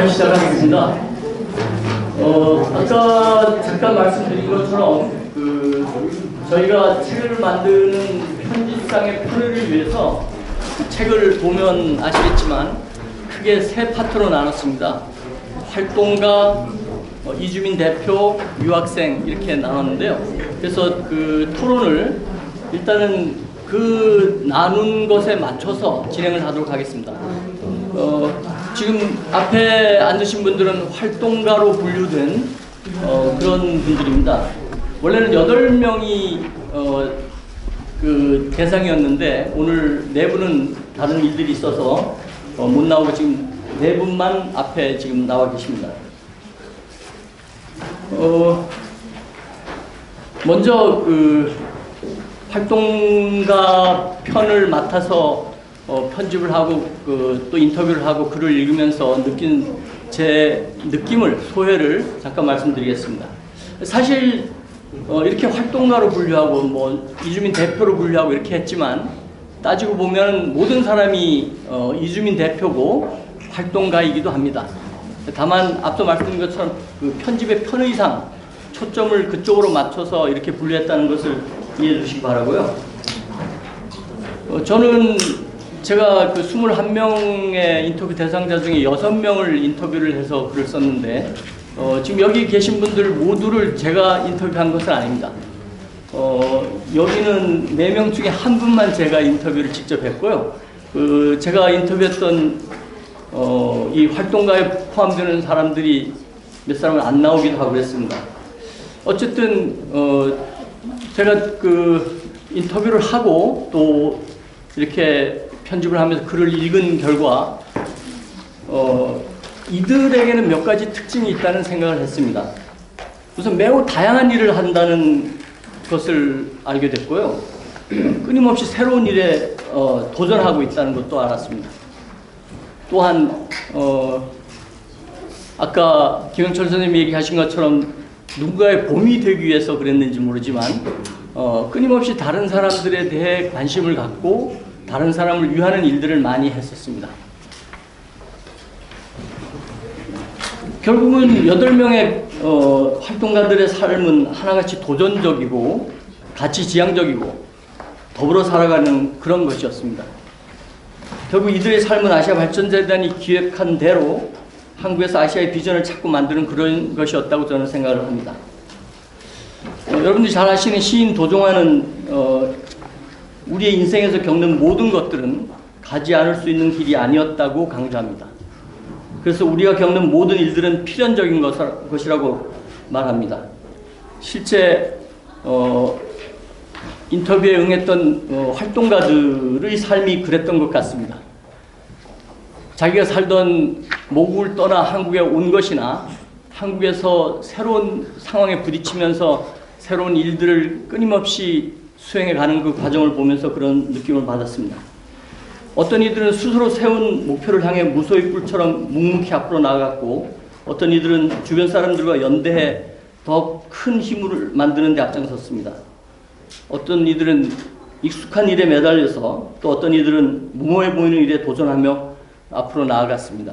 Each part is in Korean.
다시 시작하겠습니다. 아까 잠깐 말씀드린 것처럼 저희가 책을 만드는 편집상의 편의를 위해서 책을 보면 아시겠지만 크게 세 파트로 나눴습니다. 활동가, 이주민 대표, 유학생 이렇게 나눴는데요. 그래서 그 토론을 일단은 그 나눈 것에 맞춰서 진행을 하도록 하겠습니다. 지금 앞에 앉으신 분들은 활동가로 분류된 그런 분들입니다. 원래는 8명이 그 대상이었는데 오늘 4분은 다른 일들이 있어서 못 나오고 지금 4분만 앞에 지금 나와 계십니다. 먼저 그 활동가 편을 맡아서 편집을 하고 또 인터뷰를 하고 글을 읽으면서 느낀 제 느낌을 소회를 잠깐 말씀드리겠습니다. 사실 이렇게 활동가로 분류하고 뭐 이주민 대표로 분류하고 이렇게 했지만 따지고 보면 모든 사람이 이주민 대표고 활동가이기도 합니다. 다만 앞서 말씀드린 것처럼 그 편집의 편의상 초점을 그쪽으로 맞춰서 이렇게 분류했다는 것을 이해해 주시기 바라고요. 저는 제가 그 21명의 인터뷰 대상자 중에 6명을 인터뷰를 해서 글을 썼는데 지금 여기 계신 분들 모두를 제가 인터뷰한 것은 아닙니다. 여기는 4명 중에 한 분만 제가 인터뷰를 직접 했고요. 제가 인터뷰했던 이 활동가에 포함되는 사람들이 몇 사람은 안 나오기도 하고 그랬습니다. 어쨌든 제가 그 인터뷰를 하고 또 이렇게 편집을 하면서 글을 읽은 결과 이들에게는 몇 가지 특징이 있다는 생각을 했습니다. 우선 매우 다양한 일을 한다는 것을 알게 됐고요. 끊임없이 새로운 일에 도전하고 있다는 것도 알았습니다. 또한 아까 김영철 선생님이 얘기하신 것처럼 누군가의 봄이 되기 위해서 그랬는지 모르지만 끊임없이 다른 사람들에 대해 관심을 갖고 다른 사람을 위하는 일들을 많이 했었습니다. 결국은 8명의 활동가들의 삶은 하나같이 도전적이고 가치지향적이고 더불어 살아가는 그런 것이었습니다. 결국 이들의 삶은 아시아 발전재단이 기획한 대로 한국에서 아시아의 비전을 찾고 만드는 그런 것이었다고 저는 생각을 합니다. 여러분들이 잘 아시는 시인 도종환은 우리의 인생에서 겪는 모든 것들은 가지 않을 수 있는 길이 아니었다고 강조합니다. 그래서 우리가 겪는 모든 일들은 필연적인 것이라고 말합니다. 실제 인터뷰에 응했던 활동가들의 삶이 그랬던 것 같습니다. 자기가 살던 모국을 떠나 한국에 온 것이나 한국에서 새로운 상황에 부딪히면서 새로운 일들을 끊임없이 수행해 가는 그 과정을 보면서 그런 느낌을 받았습니다. 어떤 이들은 스스로 세운 목표를 향해 무소의 뿔처럼 묵묵히 앞으로 나아갔고 어떤 이들은 주변 사람들과 연대해 더 큰 힘을 만드는 데 앞장섰습니다. 어떤 이들은 익숙한 일에 매달려서 또 어떤 이들은 무모해 보이는 일에 도전하며 앞으로 나아갔습니다.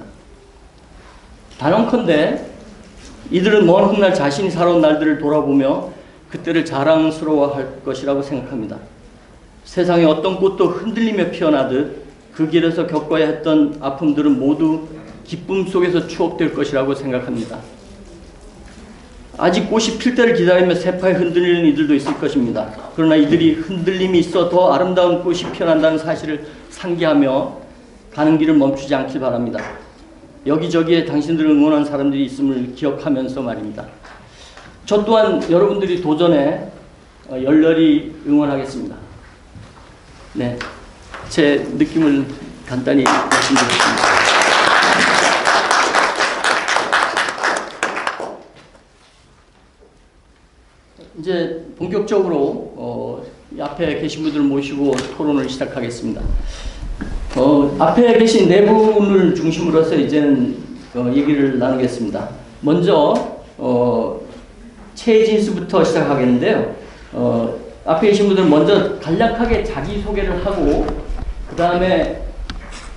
단언컨대 이들은 먼 훗날 자신이 살아온 날들을 돌아보며 그때를 자랑스러워할 것이라고 생각합니다. 세상에 어떤 꽃도 흔들리며 피어나듯 그 길에서 겪어야 했던 아픔들은 모두 기쁨 속에서 추억될 것이라고 생각합니다. 아직 꽃이 필 때를 기다리며 세파에 흔들리는 이들도 있을 것입니다. 그러나 이들이 흔들림이 있어 더 아름다운 꽃이 피어난다는 사실을 상기하며 가는 길을 멈추지 않길 바랍니다. 여기저기에 당신들을 응원한 사람들이 있음을 기억하면서 말입니다. 저 또한 여러분들이 도전에 열렬히 응원하겠습니다. 네, 제 느낌을 간단히 말씀드렸습니다. 이제 본격적으로 앞에 계신 분들을 모시고 토론을 시작하겠습니다. 앞에 계신 4분을 중심으로 해서 이제는 얘기를 나누겠습니다. 먼저 최진수부터 시작하겠는데요. 앞에 계신 분들은 먼저 간략하게 자기소개를 하고 그 다음에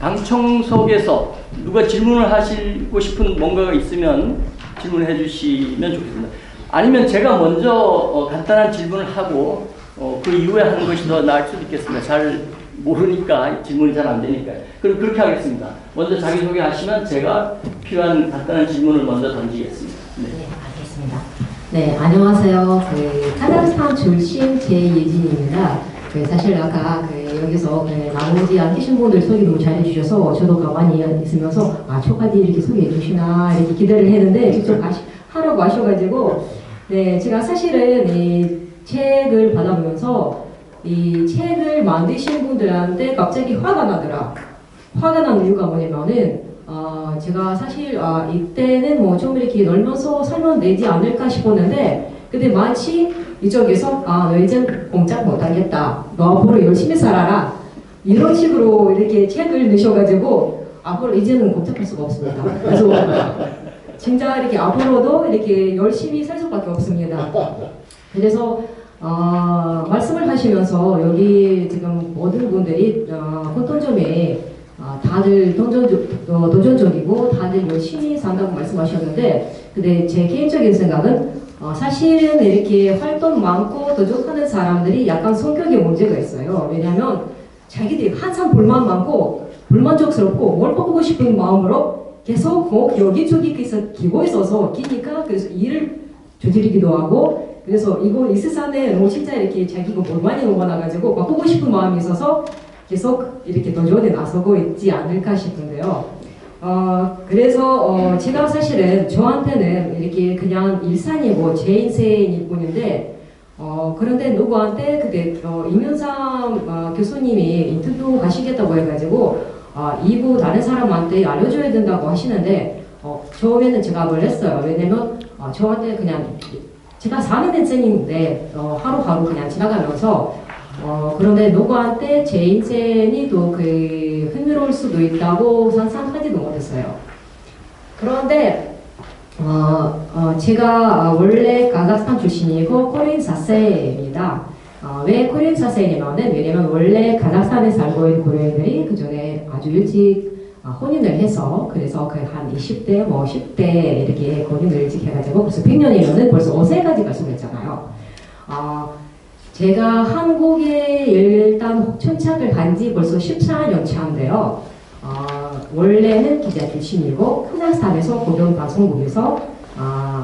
방청석에서 누가 질문을 하시고 싶은 뭔가가 있으면 질문해 주시면 좋겠습니다. 아니면 제가 먼저 간단한 질문을 하고 그 이후에 하는 것이 더 나을 수도 있겠습니다. 잘 모르니까 질문이 잘 안 되니까요. 그럼 그렇게 하겠습니다. 먼저 자기소개 하시면 제가 필요한 간단한 질문을 먼저 던지겠습니다. 네, 네, 알겠습니다. 네, 안녕하세요. 카자흐스탄 출신 제예진입니다. 사실 아까 여기서 나머지 안 계신 분들 소개 너무 잘해주셔서 저도 가만히 있으면서 저까지 이렇게 소개해 주시나 이렇게 기대를 했는데 직접 하라고 하셔가지고 네, 제가 사실은 이 책을 받아보면서 이 책을 만드신 분들한테 갑자기 화가 나더라. 화가 난 이유가 뭐냐면은 제가 사실 이때는 뭐 좀 이렇게 놀면서 설명 내지 않을까 싶었는데 근데 마치 이쪽에서 너 이젠 공작 못하겠다. 너 앞으로 열심히 살아라. 이런 식으로 이렇게 책을 내셔가지고 앞으로 이제는 공작할 수가 없습니다. 그래서 진짜 이렇게 앞으로도 이렇게 열심히 살 수밖에 없습니다. 그래서 말씀을 하시면서 여기 지금 모든 분들이 혼돈점에 다들 도전적이고 다들 열심히 산다고 말씀하셨는데 근데 제 개인적인 생각은 사실은 이렇게 활동 많고 도전하는 사람들이 약간 성격에 문제가 있어요. 왜냐하면 자기들이 항상 불만 많고 불만족스럽고 뭘 바꾸고 싶은 마음으로 계속 여기저기 기고 있어서 기니까 그래서 일을 저지르기도 하고 그래서 이 세상에 진짜 이렇게 자기가 뭘 많이 먹어놔가지고 바꾸고 싶은 마음이 있어서 계속 이렇게 도전에 나서고 있지 않을까 싶은데요. 그래서 제가 사실은 저한테는 이렇게 그냥 일상이고 제 인생일 뿐인데 그런데 누구한테 그때 임윤삼 교수님이 인터뷰 하시겠다고 해가지고 이부 다른 사람한테 알려줘야 된다고 하시는데 처음에는 제가 놀랐어요. 왜냐면 저한테 그냥 제가 사는 인생인데 하루하루 그냥 지나가면서 그런데 누구한테 제 인생이 또 흥미로울 수도 있다고 상상하지도 못했어요. 그런데 제가 원래 카자흐스탄 출신이고 코리안 4세입니다. 왜 코리안 4세냐면은 왜냐면 원래 카자흐스탄에 살고 있는 코리안들이 그 전에 아주 일찍 혼인을 해서 그래서 한 20대 뭐 10대 이렇게 혼인을 일찍 해가지고 벌써 100년이면은 벌써 5세까지 갈 수가 있잖아요. 제가 한국에 일단 정착을 한 지 벌써 14년 차인데요. 원래는 기자 출신이고 카자흐스탄에서 공영방송국에서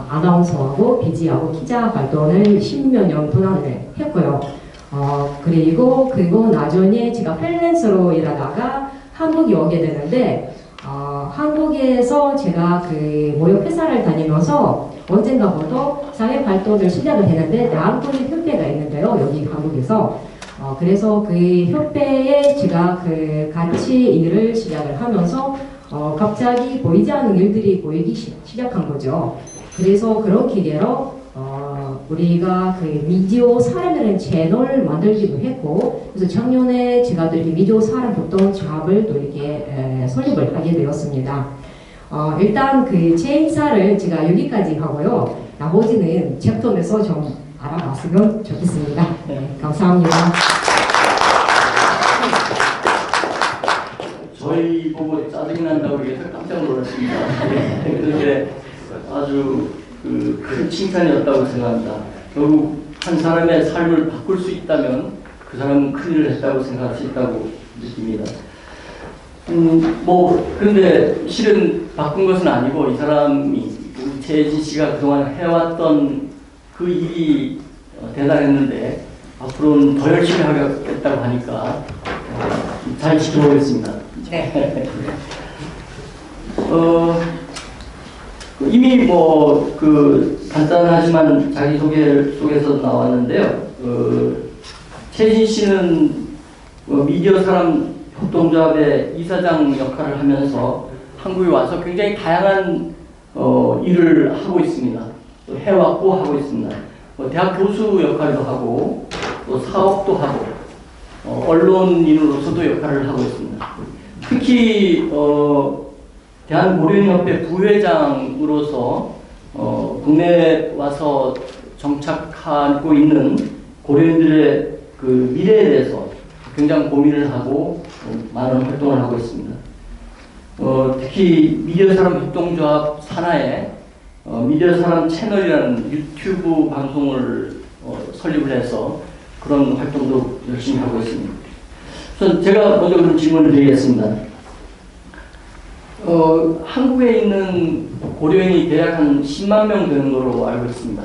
아나운서하고 BG하고 기자 활동을 10몇 년 동안 했고요. 그리고 나중에 제가 프리랜서로 일하다가 한국에 오게 되는데 한국에서 제가 모욕 회사를 다니면서 언젠가부터 사회 활동을 시작을 했는데 대한민국 협회가 있는데요. 여기 한국에서 그래서 그 협회에 제가 같이 일을 시작을 하면서 갑자기 보이지 않는 일들이 보이기 시작한 거죠. 그래서 그런 기계로 우리가 미디어 사람이라는 채널을 만들기도 했고 그래서 작년에 제가 또 이렇게 미디어 사람 보통 잡을 또 이렇게 설립을 하게 되었습니다. 일단 제 인사를 제가 여기까지 하고요. 나머지는 책 통해서 좀 알아봤으면 좋겠습니다. 네, 감사합니다. 저희 보고 짜증이 난다고 해서 깜짝 놀랐습니다. 그런데 아주 큰 칭찬이었다고 생각합니다. 결국 한 사람의 삶을 바꿀 수 있다면 그 사람은 큰일을 했다고 생각할 수 있다고 느낍니다. 그런데 실은 바꾼 것은 아니고 이 사람이 제예진 씨가 그동안 해왔던 그 일이 대단했는데 앞으로는 더 열심히 하겠다고 하니까 잘 지켜보겠습니다. 네. 이미 간단하지만 자기소개 속에서 나왔는데요. 최진 씨는 미디어 사람 협동조합의 이사장 역할을 하면서 한국에 와서 굉장히 다양한 일을 하고 있습니다. 또 해왔고 하고 있습니다. 대학 교수 역할도 하고 또 사업도 하고 언론인으로서도 역할을 하고 있습니다. 특히 대한고려인협회 부회장으로서 국내에 와서 정착하고 있는 고려인들의 미래에 대해서 굉장히 고민을 하고 많은 활동을 하고 있습니다. 특히 미디어사람 협동조합 산하에 미디어사람 채널이라는 유튜브 방송을 설립을 해서 그런 활동도 열심히 하고 있습니다. 우선 제가 먼저 그런 질문을 드리겠습니다. 한국에 있는 고려인이 대략 한 10만 명 되는 걸로 알고 있습니다.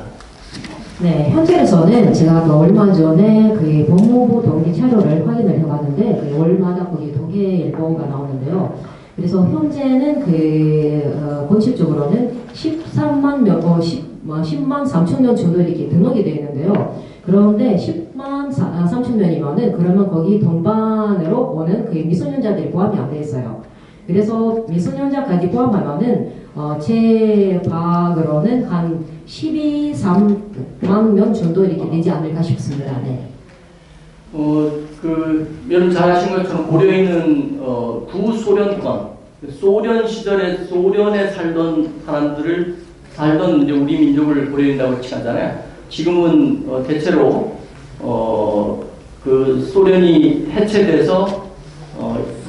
네, 현재로서는 제가 얼마 전에 그 법무부 동기 자료를 확인을 해봤는데 월마다 거기 통계일보가 나오는데요. 그래서 현재는 공식적으로는 10만 3천 명 정도 이렇게 등록이 되어 있는데요. 그런데 10만 3천 명이면은 그러면 거기 동반으로 오는 그 미소년자들이 포함이 안 돼 있어요. 그래서 미소년자까지 포함하면은 제 파악으로는 한 12~3만 명 정도 이렇게 되지 않을까 싶습니다. 네. 여러분 잘 아시는 것처럼 고려인은 구소련권, 소련 시절에 소련에 살던 살던 이제 우리 민족을 고려인이라고 칭하잖아요. 지금은 대체로 그 소련이 해체돼서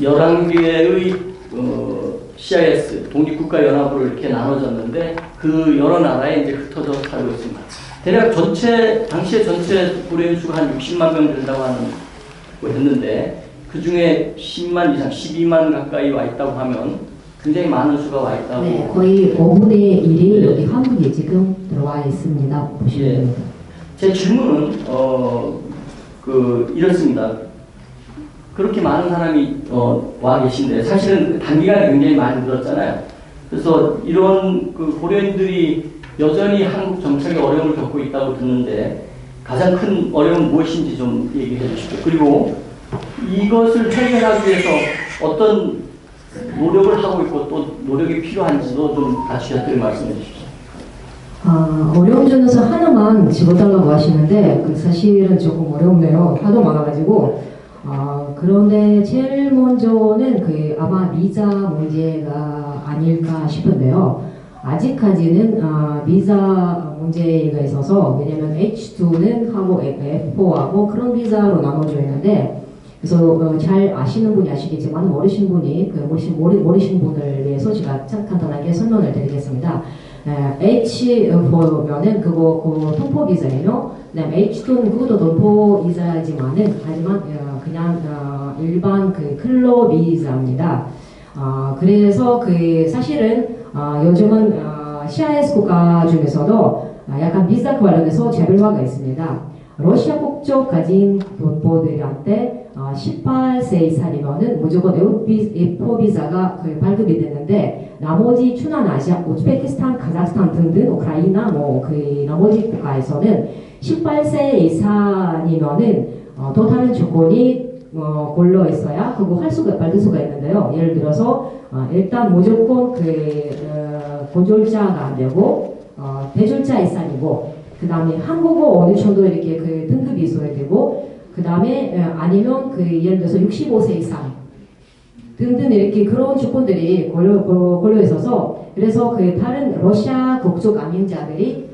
11개의 CIS 독립국가연합으로 이렇게 나눠졌는데 그 여러 나라에 이제 흩어져 살고 있습니다. 대략 당시에 전체 고려인 수가 한 60만 명 된다고 했는데 그 중에 10만 이상, 12만 가까이 와 있다고 하면 굉장히 많은 수가 와 있다고. 네, 거의 5분의 1이 여기 한국에 지금 들어와 있습니다. 보시면 예. 됩니다. 제 질문은 이렇습니다. 그렇게 많은 사람이 와 계신데 사실은 단기간에 굉장히 많이 늘었잖아요. 그래서 이런 그 고려인들이 여전히 한국 정착에 어려움을 겪고 있다고 듣는데 가장 큰 어려움은 무엇인지 좀 얘기해 주시죠. 그리고 이것을 해결하기 위해서 어떤 노력을 하고 있고 또 노력이 필요한지도 좀 같이 곁들여 말씀해 주십시오. 어려움 중에서 하나만 집어달라고 하시는데 사실은 조금 어렵네요. 하도 많아가지고. 그런데 제일 먼저는 아마 비자 문제가 아닐까 싶은데요. 아직까지는 비자 문제가 있어서 왜냐면 H2는 하고 F4하고 그런 비자로 나눠져 있는데 그래서 잘 아시는 분이 아시겠지만 모르신 분이 모르신 분을 위해서 제가 간단하게 설명을 드리겠습니다. H4면은 그거 동포 비자예요. 그다음에 H2는 그것도 동포 비자지만은 하지만 그냥 일반 클로 비자입니다. 그래서 사실은 요즘은 CIS 국가 중에서도 약간 비자 관련해서 차별화가 있습니다. 러시아 국적 가진 동포들한테 18세 이상이면은 무조건 F4 비자가 발급이 되는데 나머지 중앙아시아, 우즈베키스탄, 카자흐스탄 등등 우크라이나 나머지 국가에서는 18세 이상이면은 또 다른 조건이 걸려 있어야 그거 받을 수가 있는데요. 예를 들어서 일단 무조건 고졸자가 안 되고 대졸자 이상이고 그 다음에 한국어 어느 정도 이렇게 등급이 있어야 되고 그 다음에 아니면 예를 들어서 65세 이상 등등 이렇게 그런 조건들이 걸려 있어서 그래서 다른 러시아 국적 아닌 자들이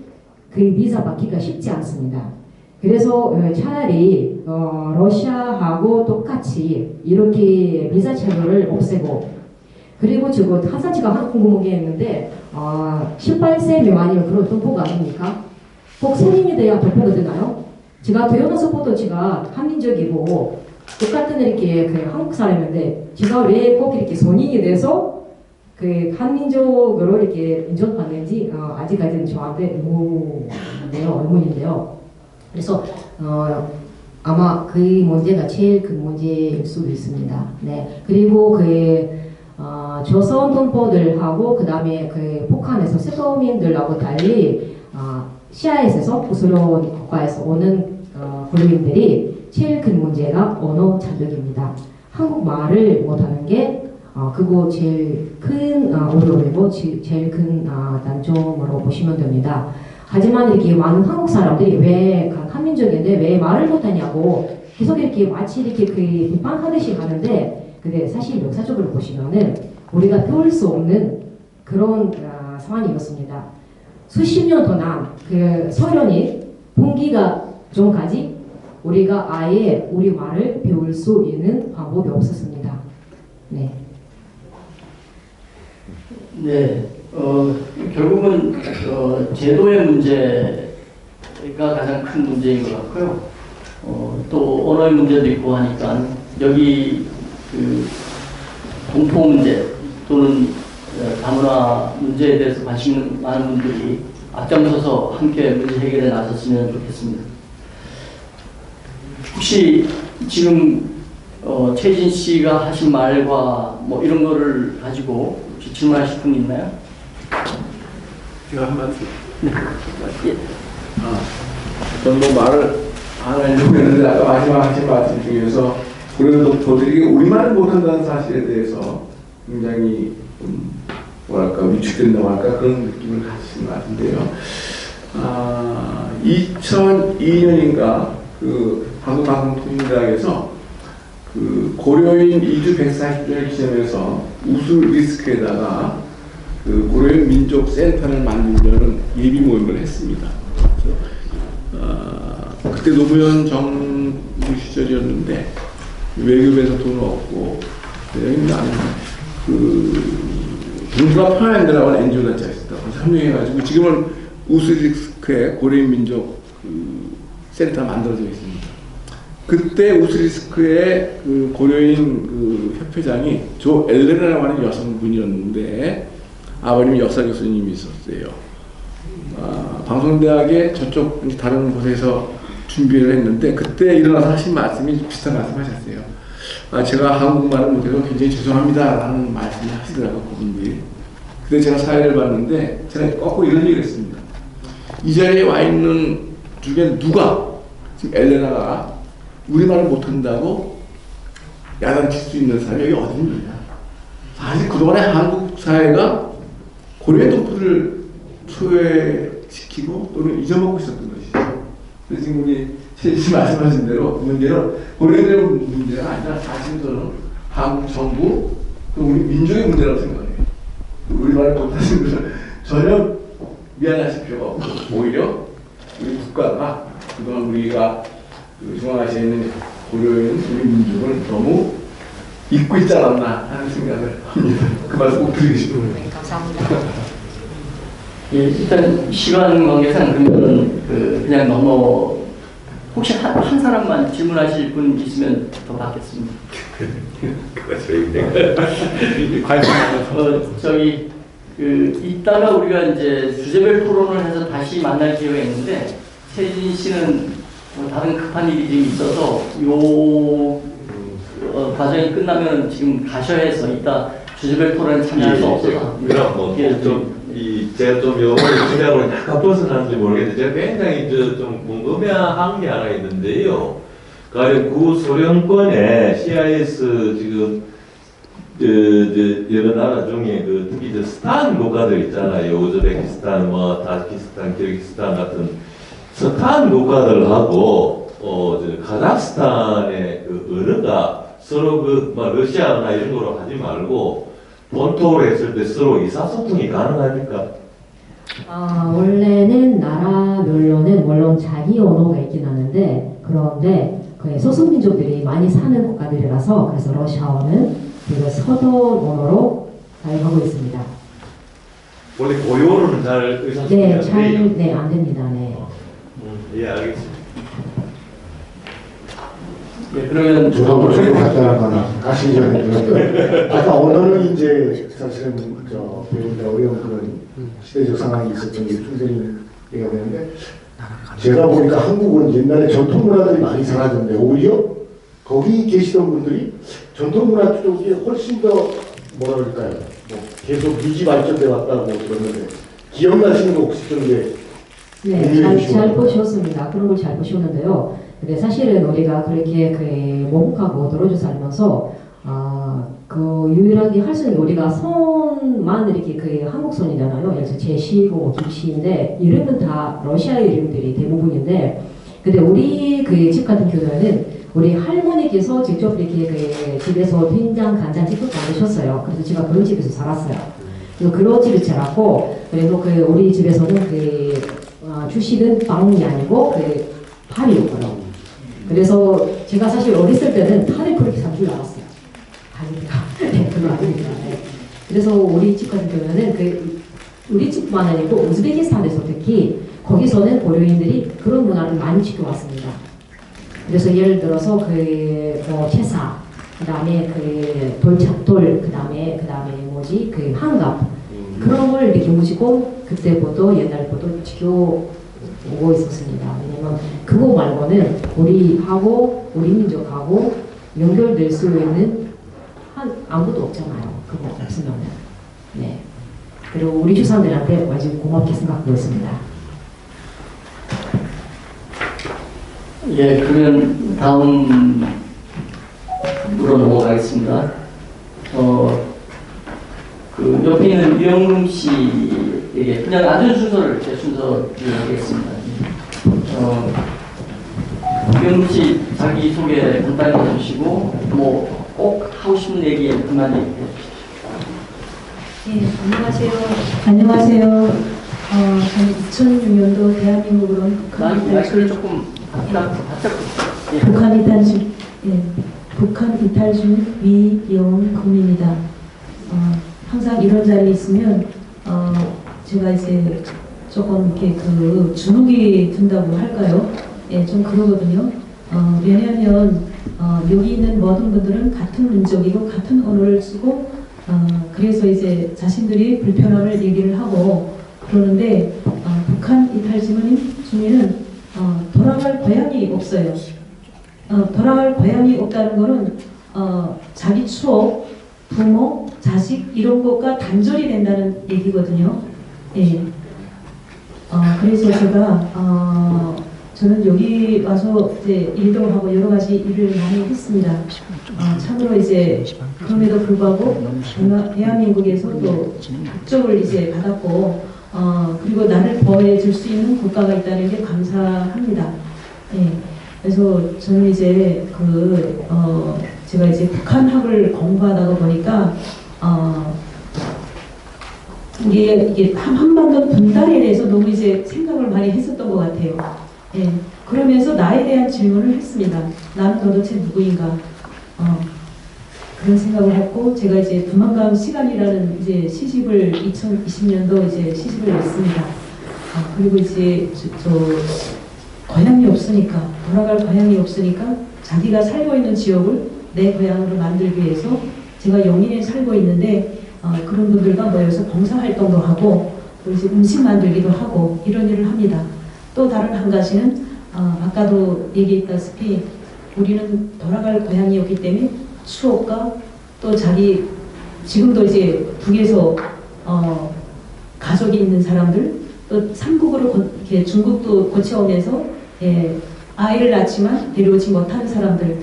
비자 받기가 쉽지 않습니다. 그래서 차라리 러시아하고 똑같이 이렇게 비자 차별을 없애고 그리고 항상 제가 궁금한 게 있는데 18세 미만이면 그런 동포가 아닙니까? 꼭 성인이 돼야 동포가 되나요? 제가 태어나서부터 제가 한민족이고 똑같은 이렇게 한국 사람인데 제가 왜 꼭 이렇게 성인이 돼서 한민족으로 이렇게 인정받는지 아직까지는 저한테 의문인데요. 그래서 아마 그 문제가 제일 큰 문제일 수도 있습니다. 네. 그리고 조선 동포들하고 그 다음에 북한에서 세토민들하고 달리 CIS에서 부스러운 국가에서 오는 고려인들이 제일 큰 문제가 언어 장벽입니다. 한국말을 못하는 게 그거 제일 큰 어려움이고 제일 큰 단점으로 보시면 됩니다. 하지만 이렇게 많은 한국 사람들이 왜 한민족인데 왜 말을 못하냐고 계속 이렇게 마치 이렇게 비판하듯이 하는데 근데 사실 역사적으로 보시면은 우리가 배울 수 없는 그런 상황이었습니다. 수십 년 동안 소련이 분기가 전까지 우리가 아예 우리 말을 배울 수 있는 방법이 없었습니다. 네. 네, 결국은 제도의 문제가 가장 큰 문제인 것 같고요. 또 언어의 문제도 있고 하니까 여기 그 동포 문제 또는 다문화 문제에 대해서 관심 많은 분들이 앞장서서 함께 문제 해결에 나섰으면 좋겠습니다. 혹시 지금 최진 씨가 하신 말과 뭐 이런 거를 가지고 혹시 질문하실 분 있나요? 제가 한 말씀. 네. 예. 저는 뭐 말을 안 하려고 했는데 아까 마지막 하신 말씀 중에서 우리 동포들이 우리말을 못한다는 사실에 대해서 굉장히 뭐랄까 위축된다고 할까 그런 느낌을 가지신 것 같은데요. 2002년인가 그 한국방송통신대학에서 그 고려인 이주 140주년 기념해서 우수 리스크에다가 그 고려인 민족 센터를 만들려는 예비 모임을 했습니다. 그때 노무현 정부 시절이었는데 외교부에서 돈을 얻고 나는 그 동북아 평양대라고 하는 NGO 단체가 있었다. 그래서 협력해가지고 지금은 우스리스크에 고려인 민족 그 센터 만들어져 있습니다. 그때 우스리스크의 그 고려인 그 협회장이 조 엘레나라고 하는 여성분이었는데 아버님이 역사 교수님이 있었어요. 방송대학의 저쪽 다른 곳에서 준비를 했는데 그때 일어나서 하신 말씀이 비슷한 말씀하셨어요. 제가 한국말을 못해서 굉장히 죄송합니다 라는 말씀을 하시더라고요, 그분들이. 그때 제가 사회를 봤는데 제가 거꾸로 이런 얘기를 했습니다. 이 자리에 와 있는 중에 누가 지금 엘레나가 우리말을 못한다고 야단칠 수 있는 사람이 여기 어디 있느냐. 사실 그동안에 한국 사회가 고려의 동포를 소외시키고 또는 잊어먹고 있었던 것이죠. 그래서 지금 우리 최씨 말씀하신 대로 문제는 고려의 문제가 아니라 사실 저는 한국 정부 또 우리 민족의 문제라고 생각해요. 우리말을 못하시는 분은 전혀 미안하실 필요가 없고 오히려 우리 국가가 그동안 우리가 중앙아시아에 있는 고려인 우리 민족을 너무 잊고 있지 않았나 하는 생각을 합니다. 그 말씀 꼭 드리고 싶습니다. 네, 감사합니다. 예, 일단 시간 관계상 그러면 그냥 넘어 혹시 한 사람만 질문하실 분 있으면 더 받겠습니다. 관심 저기 이따가 우리가 이제 주제별 토론을 해서 다시 만날 기회가 있는데 최진 씨는 다른 급한 일이 좀 있어서 요 과정이 끝나면 지금 가셔야 해서 이따 주제별 토론에 참여할 수 없어서 그럼 제가 좀 영어를 주제하고 약간 벗어나는지 모르겠는데 제가 굉장히 좀 궁금해한 게 하나 있는데요. 가령 구소련권의 CIS 지금 여러 나라 중에 특히 스탄 국가들 있잖아요. 우즈베키스탄, 뭐 타지키스탄, 키르기스탄 같은 스탄 국가들하고 카자흐스탄의 언어가 서로 러시아나 이런 거로 하지 말고 본토로 했을 때 서로 의사소통이 가능합니까? 원래는 나라별로는 물론 자기 언어가 있긴 하는데 그런데 그 소수민족들이 많이 사는 국가들이라서 그래서 러시아어는 그 서던 언어로 사용하고 있습니다. 원래 고유어로는 잘 의사소통이 안 돼요? 네, 안 됩니다. 네. 예, 알겠습니다. 예, 그러면 저도 그렇게 간단하거나 가시기 전에 아까 언어는 이제 사실은 배우기가 어려운 그런 시대적 상황이 있었던 게 충분히 얘기가 되는데 제가 보니까 한국은 옛날에 전통 문화들이 많이 사라졌는데 오히려 거기 계시던 분들이 전통 문화 쪽이 훨씬 더 뭐라 그럴까요? 뭐 계속 미지 발전돼 왔다고 들었는데 기억나시는 거 혹시 그런데 네, 잘 보셨습니다. 그런 걸 잘 보셨는데요. 근데 사실은 우리가 그렇게 모국하고 떨어져 살면서 유일하게 할 수 있는 게 우리가 손만 이렇게 한국 손이잖아요. 예를 들어 제시고 김씨인데 이름은 다 러시아 이름들이 대부분인데 근데 우리 집 같은 경우에는 우리 할머니께서 직접 이렇게 집에서 된장, 간장 직접 만드셨어요. 그래서 제가 그런 집에서 살았어요. 그래서 그런 집에서 자랐고 그리고 우리 집에서는 주식은 빵이 아니고 밥이었고요. 그래서 제가 사실 어렸을 때는 탈을 그렇게 살 줄 알았어요. 아닙니다. 네, 그건 아닙니다. 네. 그래서 우리 집 같은 경우는 우리 집만 아니고 우즈베키스탄에서 특히 거기서는 고려인들이 그런 문화를 많이 지켜왔습니다. 그래서 예를 들어서 채사, 그다음에 돌착돌, 그다음에 뭐지 한갑 그런 걸 이렇게 모시고 그때부터 옛날부터 지켜오고 있었습니다. 왜냐면 그거 말고는 우리하고 우리 민족하고 연결될 수 있는 아무것도 없잖아요. 그거 없으면. 네. 그리고 우리 조상들한테 아주 고맙게 생각하고 있습니다. 예, 그러면 다음으로 넘어가겠습니다. 그 옆에 있는 유영rum 씨에게 그냥 아는 순서를 제 순서를 하겠습니다. 유영rum 씨 자기 소개 간단히 해주시고 뭐 꼭 하고 싶은 얘기 한마디 해주십시오. 네, 안녕하세요. 저는 2006년도 대한민국으로 마이크를 조금 바짝 북한 이탈 중 위영금입니다. 항상 이런 자리에 있으면 제가 이제 조금 이렇게 주눅이 든다고 할까요? 예, 좀 그러거든요. 왜냐하면 여기 있는 모든 분들은 같은 민족이고 같은 언어를 쓰고 그래서 이제 자신들이 불편함을 얘기를 하고 그러는데 북한 이탈 주민은 돌아갈 고향이 없어요. 돌아갈 고향이 없다는 거는 자기 추억, 부모, 자식 이런 것과 단절이 된다는 얘기거든요. 예. 그래서 제가 저는 여기 와서 이제 일도 하고 여러 가지 일을 많이 했습니다. 참으로 이제 그럼에도 불구하고 대한민국에서 또 국적을 이제 받았고 그리고 나를 보호해 줄 수 있는 국가가 있다는 게 감사합니다. 예. 그래서 저는 이제 제가 이제 북한학을 공부하다가 보니까 이게 한반도 분단에 대해서 너무 이제 생각을 많이 했었던 것 같아요. 예. 그러면서 나에 대한 질문을 했습니다. 나는 도대체 누구인가? 그런 생각을 했고 제가 이제 두만강 시간이라는 이제 시집을 2020년도 이제 시집을 냈습니다. 그리고 이제 고향이 없으니까 돌아갈 고향이 없으니까 자기가 살고 있는 지역을 내 고향으로 만들기 위해서 제가 영인에 살고 있는데 그런 분들과 모여서 봉사활동도 하고 또 이제 음식 만들기도 하고 이런 일을 합니다. 또 다른 한 가지는 아까도 얘기했다시피 우리는 돌아갈 고향이 없기 때문에 추억과 또 자기 지금도 이제 북에서 가족이 있는 사람들 또 삼국으로 이렇게 중국도 거쳐오면서 아이를 낳지만 데려오지 못한 사람들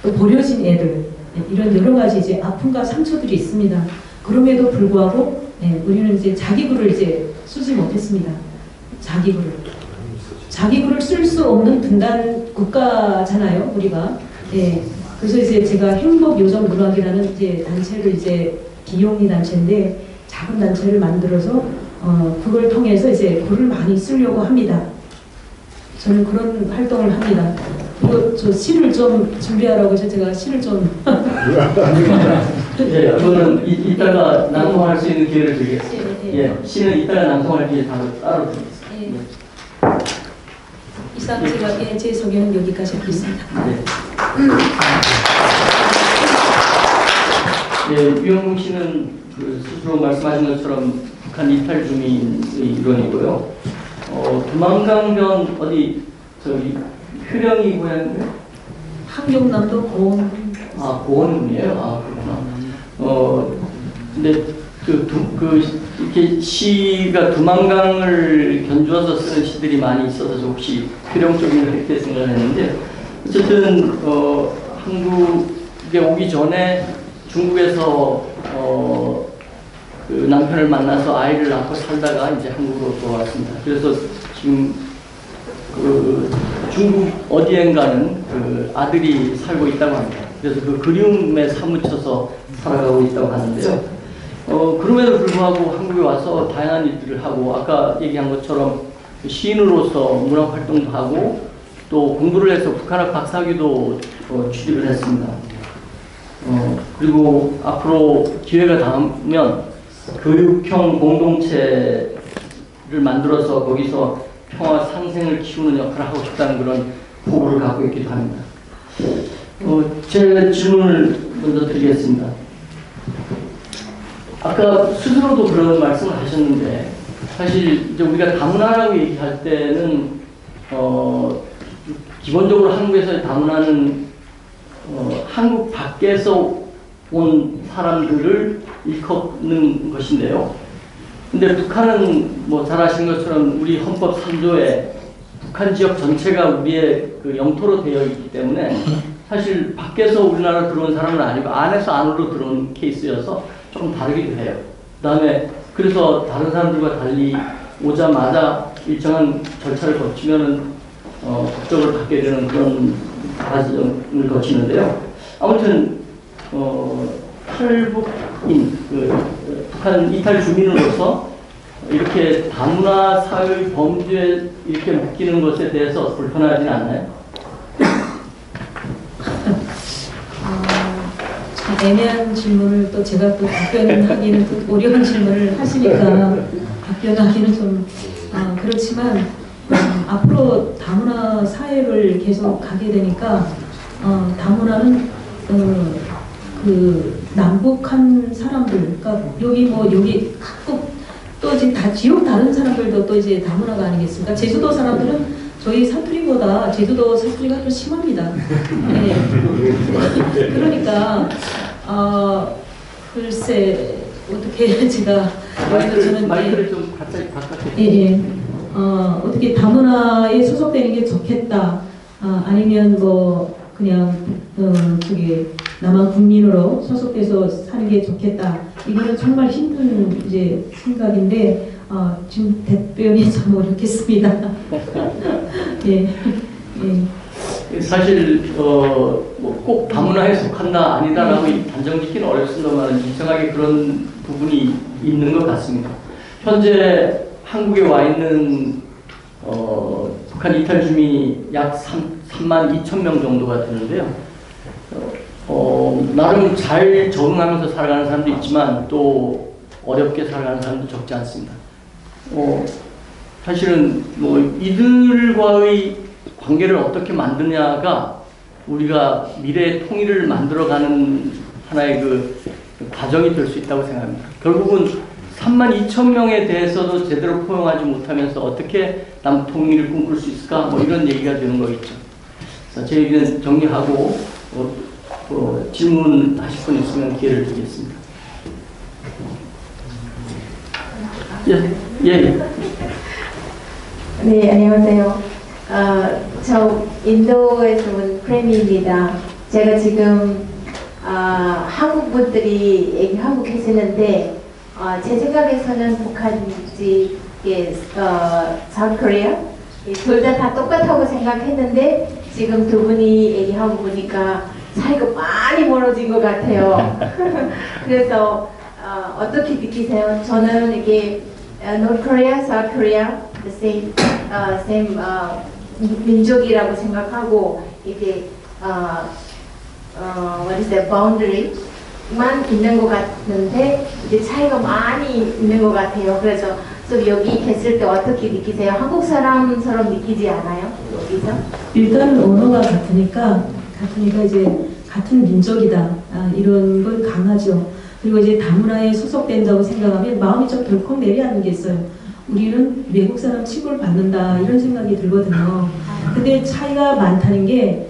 또 버려진 애들 이런 여러 가지 이제 아픔과 상처들이 있습니다. 그럼에도 불구하고 우리는 이제 자기구를 이제 쓰지 못했습니다. 자기구를 쓸 수 없는 분단 국가잖아요, 우리가. 그래서 이제 제가 행복요정문학이라는 이제 단체를 이제 기용리 단체인데 작은 단체를 만들어서 그걸 통해서 이제 글을 많이 쓰려고 합니다. 저는 그런 활동을 합니다. 그리고 저 시를 좀 준비하라고 해서 제가 시를 좀 예, 그거는 이따가 낭송할 수 있는 기회를 드리겠습니다. 예, 시는 이따가 낭송할 기회 따로 드리겠습니다. 이상 제가 제 소개는 여기까지 하겠습니다. 예, 유영rum 씨는 스스로 말씀하신 것처럼 북한 이탈 주민의 일원이고요. 두만강변 어디 효령이 고향인가요? 함경남도 고원. 고원군이에요. 그렇구나. 근데 이렇게 시가 두만강을 견주어서 쓰는 시들이 많이 있어서 혹시 효령 쪽인가 이렇게 생각을 했는데 어쨌든 한국에 오기 전에 중국에서 그 남편을 만나서 아이를 낳고 살다가 이제 한국으로 돌아왔습니다. 그래서 지금 중국 어디엔가는 아들이 살고 있다고 합니다. 그래서 그 그리움에 사무쳐서 살아가고 있다고 하는데요. 그럼에도 불구하고 한국에 와서 다양한 일들을 하고 아까 얘기한 것처럼 시인으로서 문학 활동도 하고 또 공부를 해서 북한학 박사학위도 취득을 했습니다. 그리고 앞으로 기회가 닿으면 교육형 공동체를 만들어서 거기서 평화 상생을 키우는 역할을 하고 싶다는 그런 포부를 갖고 있기도 합니다. 제 질문을 먼저 드리겠습니다. 아까 스스로도 그런 말씀을 하셨는데 사실 이제 우리가 다문화라고 얘기할 때는 기본적으로 한국에서의 다문화는 한국 밖에서 온 사람들을 일컫는 것인데요. 근데 북한은 뭐 잘 아시는 것처럼 우리 헌법 3조에 북한 지역 전체가 우리의 그 영토로 되어 있기 때문에 사실 밖에서 우리나라 들어온 사람은 아니고 안에서 안으로 들어온 케이스여서 조금 다르기도 해요. 그다음에 그래서 다른 사람들과 달리 오자마자 일정한 절차를 거치면은 국적을 받게 되는 그런 과정을 거치는데요. 아무튼 탈북인 북한 이탈 주민으로서 이렇게 다문화 사회의 범죄에 이렇게 묶이는 것에 대해서 불편하지는 않나요? 애매한 질문을 또 제가 또 답변하기는 또 어려운 질문을 하시니까 답변하기는 좀 그렇지만 앞으로 다문화 사회를 계속 가게 되니까 다문화는 그 남북한 사람들, 그러니까 여기 한국 또 이제 다 지역 다른 사람들도 또 이제 다문화가 아니겠습니까? 제주도 사람들은 저희 사투리보다 제주도 사투리가 좀 심합니다. 네. 그러니까 글쎄 어떻게 제가 마이크를 좀 가까이 예. 어떻게 다문화에 소속되는 게 좋겠다. 아니면 뭐 그냥 저기 남한 국민으로 소속돼서 사는 게 좋겠다. 이거는 정말 힘든 이제 생각인데 지금 답변이 참 어렵겠습니다. 예. 사실 꼭 다문화에 속한다 아니다라고 단정짓기는 어렵습니다만 이상하게 그런 부분이 있는 것 같습니다. 현재 한국에 와 있는 북한 이탈 주민이 약 3만 2천 명 정도가 되는데요. 나름 잘 적응하면서 살아가는 사람도 있지만 또 어렵게 살아가는 사람도 적지 않습니다. 사실은 뭐 이들과의 관계를 어떻게 만드냐가 우리가 미래의 통일을 만들어가는 하나의 그 과정이 될 수 있다고 생각합니다. 결국은 3만 2천 명에 대해서도 제대로 포용하지 못하면서 어떻게 남 통일을 꿈꿀 수 있을까? 뭐 이런 얘기가 되는 거겠죠. 제 얘기는 정리하고 질문하실 분 있으면 기회를 드리겠습니다. 예. 네, 안녕하세요. 저 인도에서 온 프레미입니다. 제가 지금 한국 분들이 얘기하고 계시는데 제 생각에서는 북한인지 사우스 코리아 둘 다 똑같다고 생각했는데 지금 두 분이 얘기하고 보니까 사이가 많이 멀어진 것 같아요. 그래서 어떻게 느끼세요? 저는 이게 North Korea, South Korea, the same 민족이라고 생각하고 이게 what is the boundary만 있는 것 같는데 이제 차이가 많이 있는 것 같아요. 그래서 또 여기 계실 때 어떻게 느끼세요? 한국 사람처럼 느끼지 않아요? 여기서? 일단은 언어가 같으니까 이제 같은 민족이다 이런 건 강하죠. 그리고 이제 다문화에 소속된다고 생각하면 마음이 좀 덜컥 내려앉는 게 있어요. 우리는 외국 사람 취급을 받는다 이런 생각이 들거든요. 근데 차이가 많다는 게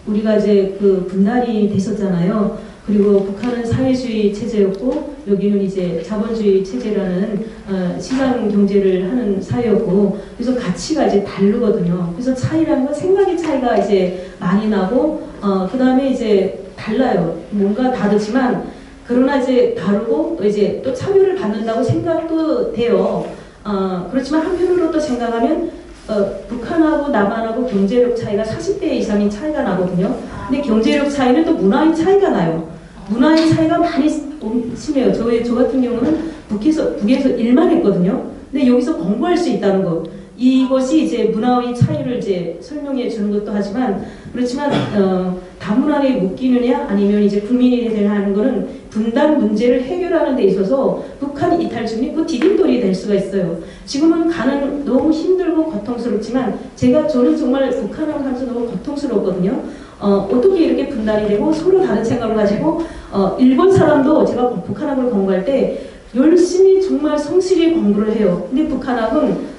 우리가 이제 그 분단이 됐었잖아요. 그리고 북한은 사회주의 체제였고 여기는 이제 자본주의 체제라는 시장 경제를 하는 사회였고 그래서 가치가 이제 다르거든요. 그래서 차이라는 건 생각의 차이가 이제 많이 나고 그 다음에 이제 달라요. 뭔가 다르지만 그러나 이제 다르고 또 이제 또 참여를 받는다고 생각도 돼요. 그렇지만 한편으로 또 생각하면 북한하고 남한하고 경제력 차이가 40배 이상인 차이가 나거든요. 근데 경제력 차이는 또 문화의 차이가 나요. 문화의 차이가 많이 심해요. 저 같은 경우는 북에서 일만 했거든요. 근데 여기서 공부할 수 있다는 거. 이것이 이제 문화의 차이를 이제 설명해 주는 것도 하지만 그렇지만 다문화에 묶이느냐 아니면 이제 국민이 되느냐 하는 거는 분단 문제를 해결하는 데 있어서 북한 이탈 주민이 그 디딤돌이 될 수가 있어요. 지금은 가는 너무 힘들고 고통스럽지만 저는 정말 북한하고 하면서 너무 고통스럽거든요. 어떻게 이렇게 분단이 되고 서로 다른 생각을 가지고 일본 사람도 제가 북한학을 공부할 때 열심히 정말 성실히 공부를 해요. 근데 북한학은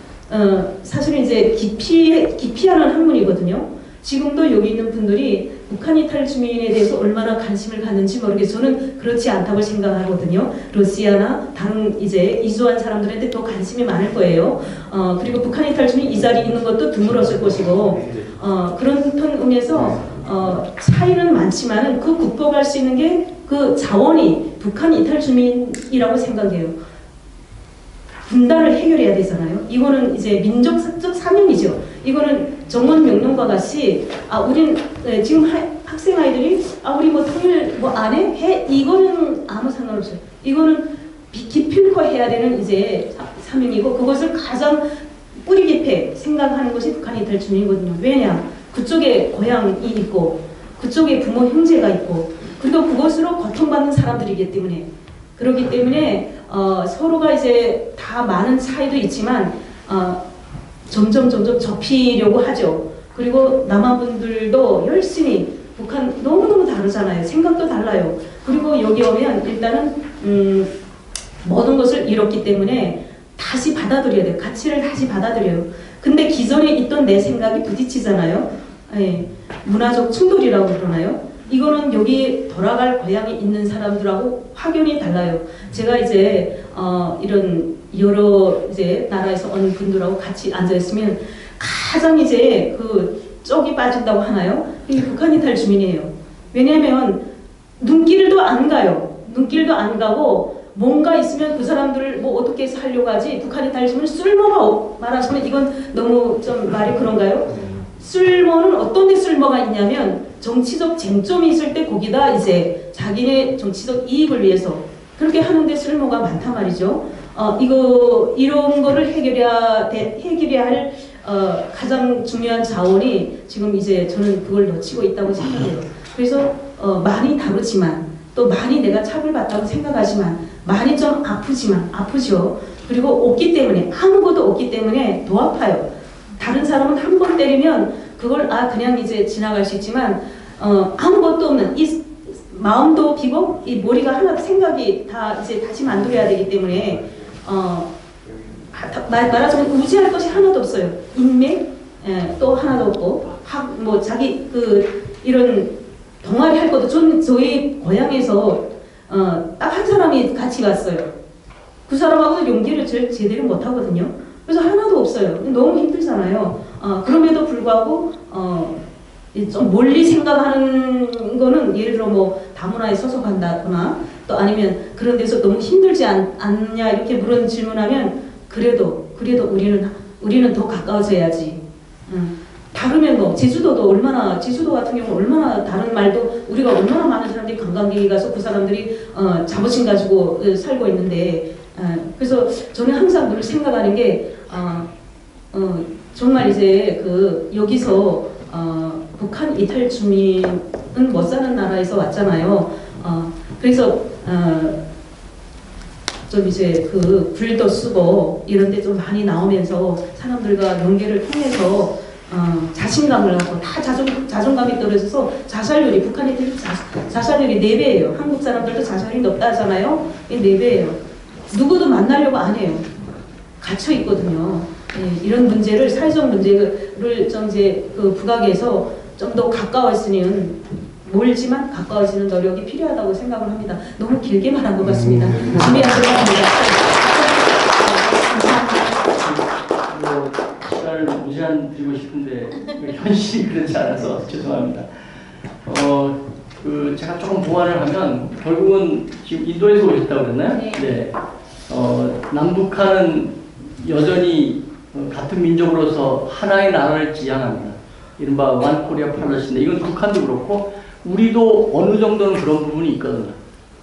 사실은 이제 기피하는 학문이거든요. 지금도 여기 있는 분들이 북한 이탈 주민에 대해서 얼마나 관심을 갖는지 모르겠어요. 저는 그렇지 않다고 생각하거든요. 러시아나 다른 이제 이주한 사람들한테 더 관심이 많을 거예요. 그리고 북한 이탈 주민 이 자리에 있는 것도 드물었을 것이고 그런 의미에서 차이는 많지만은 그 극복할 수 있는 게 그 자원이 북한 이탈 주민이라고 생각해요. 분단을 해결해야 되잖아요. 이거는 이제 민족적 사명이죠. 이거는 정원 명령과 같이 우린 지금 학생 아이들이 우리 뭐 통일 뭐 안 해? 이거는 아무 상관없어요. 이거는 기필코 해야 되는 이제 사명이고 그것을 가장 뿌리 깊게 생각하는 것이 북한 이탈 주민이거든요. 왜냐? 그쪽에 고향이 있고 그쪽에 부모 형제가 있고 그리고 그것으로 고통받는 사람들이기 때문에 그렇기 때문에 서로가 이제 다 많은 차이도 있지만 점점 좁히려고 하죠. 그리고 남한 분들도 열심히 북한 너무너무 다르잖아요. 생각도 달라요. 그리고 여기 오면 일단은 모든 것을 잃었기 때문에 다시 받아들여야 돼요. 가치를 다시 받아들여요. 근데 기존에 있던 내 생각이 부딪히잖아요. 예, 문화적 충돌이라고 그러나요? 이거는 여기 돌아갈 고향에 있는 사람들하고 확연히 달라요. 제가 이제 이런 여러 이제 나라에서 온 분들하고 같이 앉아 있으면 가장 이제 그 쪽이 빠진다고 하나요? 이 북한 이탈 주민이에요. 왜냐하면 눈길도 안 가요. 눈길도 안 가고 뭔가 있으면 그 사람들을 뭐 어떻게 해서 하려고 하지. 북한 이탈 주민은 쓸모가 말하자면 이건 너무 좀 말이 그런가요? 쓸모는 어떤 데 쓸모가 있냐면 정치적 쟁점이 있을 때 거기다 이제 자기네 정치적 이익을 위해서 그렇게 하는데 쓸모가 많단 말이죠. 이런 거를 해결해야 할 가장 중요한 자원이 지금 이제 저는 그걸 놓치고 있다고 생각해요. 그래서 많이 다르지만 또 많이 내가 차별받다고 생각하지만 많이 좀 아프죠. 그리고 없기 때문에 아무것도 없기 때문에 더 아파요. 다른 사람은 한 번 때리면 그걸 그냥 이제 지나갈 수 있지만 아무것도 없는 이 마음도 비고 이 머리가 하나 생각이 다 이제 다시 만들어야 되기 때문에 말하자면 의지할 것이 하나도 없어요. 인맥 또 하나도 없고 뭐 자기 이런 동아리 할 것도 저희 고향에서 딱 한 사람이 같이 갔어요. 그 사람하고도 용기를 제대로 못 하거든요. 그래서 하나도 없어요. 너무 힘들잖아요. 그럼에도 불구하고 좀 멀리 생각하는 거는 예를 들어 뭐 다문화에 소속한다거나 또 아니면 그런 데서 너무 힘들지 않냐 이렇게 물은 질문하면 그래도 우리는 더 가까워져야지. 다르면 뭐 제주도 같은 경우 얼마나 다른 말도 우리가 얼마나 많은 사람들이 관광객이 가서 그 사람들이 자부심 가지고 살고 있는데 그래서 저는 항상 늘 생각하는 게 정말 이제 여기서 북한 이탈 주민은 못 사는 나라에서 왔잖아요. 그래서 좀 이제 글도 쓰고 이런 데 좀 많이 나오면서 사람들과 연계를 통해서 자신감을 갖고 다 자존감이 떨어져서 자살률이 북한 애들이 자살률이 4배예요. 한국 사람들도 자살률이 높다 하잖아요. 4배예요. 누구도 만나려고 안 해요. 갇혀 있거든요. 예, 이런 문제를 사회적 문제를 좀 이제 부각해서 좀 더 가까워지는 멀지만 가까워지는 노력이 필요하다고 생각을 합니다. 너무 길게 말한 것 같습니다. 준비하도록 합니다. 시간을 무제한 드리고 싶은데 현실이 그렇지 않아서 죄송합니다. 제가 조금 보완을 하면 결국은 지금 인도에서 오셨다고 그랬나요? 네. 남북한은 여전히 같은 민족으로서 하나의 나라를 지향합니다. 이른바 원 코리아 팔러시인데 이건 북한도 그렇고 우리도 어느 정도는 그런 부분이 있거든요.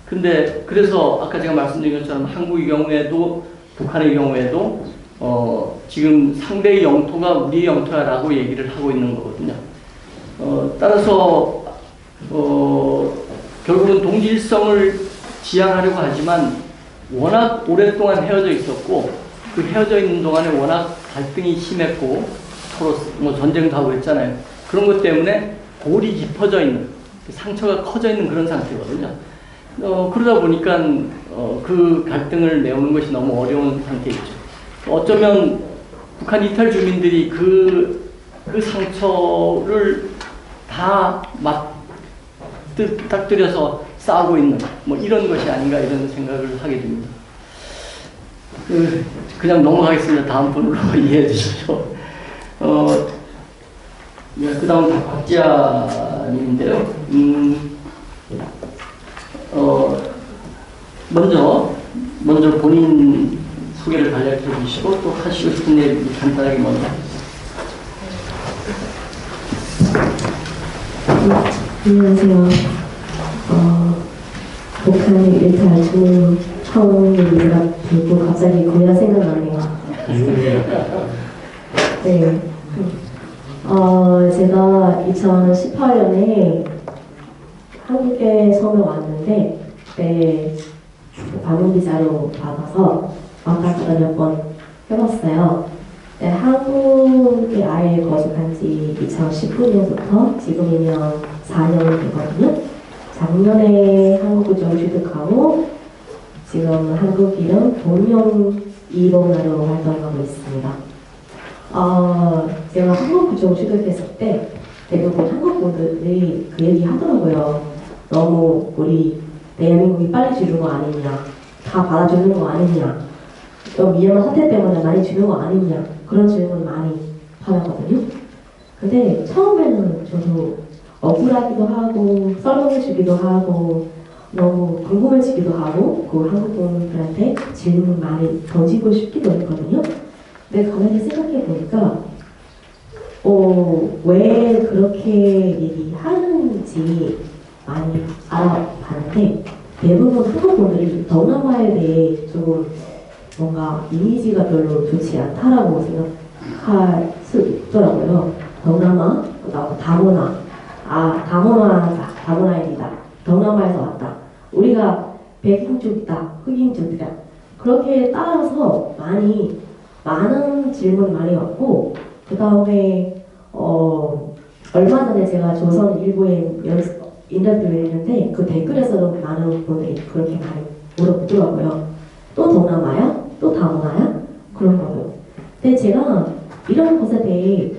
근데 그래서 아까 제가 말씀드린 것처럼 한국의 경우에도 북한의 경우에도 지금 상대의 영토가 우리의 영토야라고 얘기를 하고 있는 거거든요. 따라서 결국은 동질성을 지향하려고 하지만 워낙 오랫동안 헤어져 있었고 그 헤어져 있는 동안에 워낙 갈등이 심했고 서로 뭐 전쟁도 하고 했잖아요. 그런 것 때문에 골이 깊어져 있는 상처가 커져 있는 그런 상태거든요. 그러다 보니까 그 갈등을 메우는 것이 너무 어려운 상태이죠. 어쩌면 북한 이탈 주민들이 그 상처를 다 맞닥뜨려서 싸우고 있는 뭐 이런 것이 아닌가 이런 생각을 하게 됩니다. 그냥 넘어가겠습니다. 다음 분으로 이해해 주십시오. 그 다음 박지아님인데요. 먼저 본인 소개를 간략히 해주시고 또 하시고 싶은 얘기 간단하게 먼저. 안녕하세요. 북한 일탈 주민 처음이라 듣고 갑자기 고향 생각나네요. 네. 제가 2018년에 한국에 처음에 왔는데 그때 방문 비자로 받아서 왔다 갔다 몇 번 해봤어요. 네, 한국에 아예 거주한 지 2019년부터 지금이면 4년이 되거든요. 작년에 한국을 취득하고 지금 한국 이름 동명 이봉나로 활동하고 있습니다. 제가 한국 구청 취득했을 때 대부분 한국 분들이 그 얘기 하더라고요. 너무 우리 대한민국이 빨리 주는 거 아니냐, 다 받아주는 거 아니냐, 또 미얀마 사태 때문에 많이 주는 거 아니냐 그런 질문 많이 받았거든요. 근데 처음에는 저도 억울하기도 하고 썰렁해지기도 하고 너무 궁금해지기도 하고 그 한국 분들한테 질문 많이 던지고 싶기도 했거든요. 근데 가만히 생각해 보니까 왜 그렇게 얘기하는지 많이 알아봤는데 대부분 한국 분들이 동남아에 대해 조금 뭔가 이미지가 별로 좋지 않다라고 생각할 수 있더라고요. 동남아, 그다음 다문화, 다문화입니다. 동남아에서 왔다. 우리가 백인족이다, 흑인족이다. 그렇게 따라서 많은 질문이 많이 왔고, 그 다음에 얼마 전에 제가 조선 일보에 인터뷰를 했는데 그 댓글에서도 많은 분들이 그렇게 많이 물어보더라고요. 또 동남아야? 또 다문화야? 그런 거요. 근데 제가 이런 것에 대해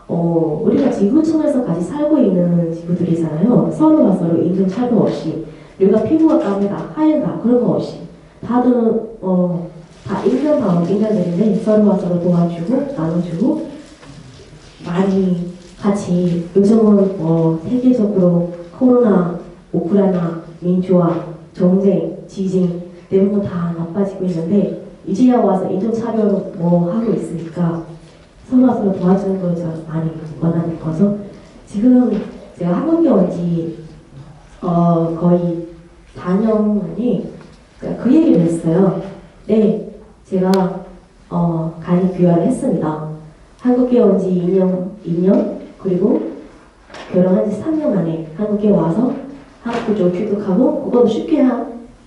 우리가 지구촌에서 같이 살고 있는 지구들이잖아요. 서로와 서로 인종 차별 없이 우리가 피부가 까매다, 하얘다 그런 거 없이 다들 다 인간들인데 서로와 서로 도와주고 나눠주고 많이 같이 요즘은 세계적으로 코로나, 우크라이나, 민주화, 전쟁, 지진 대부분 다 나빠지고 있는데 이제야 와서 인종차별 하고 있으니까 서로 도와주는 걸 많이 원하는 거죠. 지금 제가 한국에 온 지 거의 4년 만에 그 얘기를 했어요. 네, 제가 간이 귀화를 했습니다. 한국에 온 지 2년 그리고 결혼한 지 3년 만에 한국에 와서 한국을 취득하고 그것도 쉽게